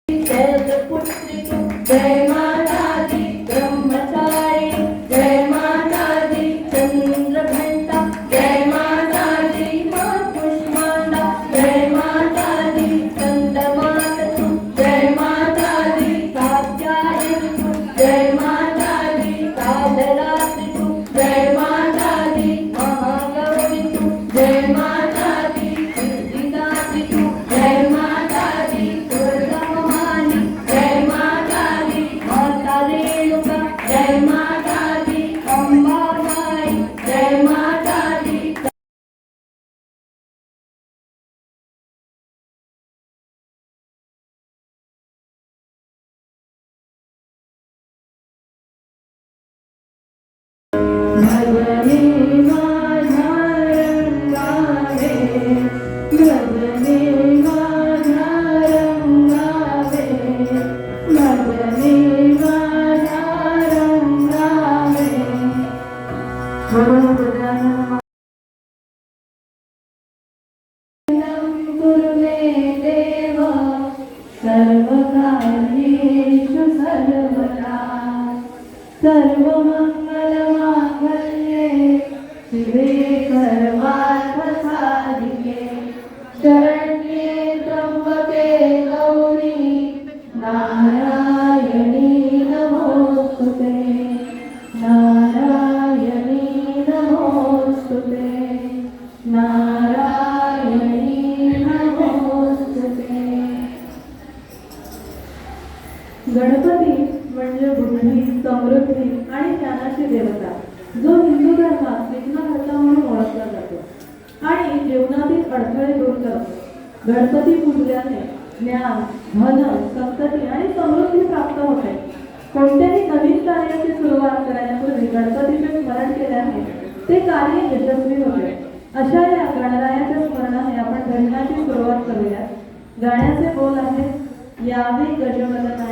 पुत्री तू जय माता दी ब्रह्मचारी जय माता दी चंद्रघंटा जय माता दी पुष्मांडा जय माता दी चंद्रमात तू जय माता दी कात्यायनी तू जय माता दी कालरात्रि तू जय माता दी महागौरी तू जय माता दी सिद्धिदात्री तू जय माता दी दुर्गाभवानी जय माता दी माता रेणुका जय माता दी अंबाबाई जय माता दी भगवे माझा रंगावे भगवे माझा रंगावे भगवे माझा रंगावे कुरुमे देव सर्वकार्येषु सर्वदा सर्वमङ्गलमाङ्गल्ये शिवे सर्वार्थसाधिके शरण्ये त्र्यम्बके गौरी नारायणी नमोस्तुते नारायणी नमोस्तुते नारायणी नमोस्तुते. गणपती म्हणजे बुद्धी समृद्धी आणि ज्ञानाची देवता जो हिंदू धर्मात विघ्नहर्ता म्हणून ओळखला जातो आणि जीवनातील अडथळे दूर करतो. गणपती पूजल्याने ज्ञान धन संतती आणि समृद्धी प्राप्त होते. कोणत्याही नवीन कार्याची सुरुवात करण्यापूर्वी गणपतीचे स्मरण केल्याने ते कार्य यशस्वी होते. अशा या गणरायाच्या स्मरणाने आपण भजनाची सुरुवात करूया. गाण्याचे बोल आहेत यावे गजवदना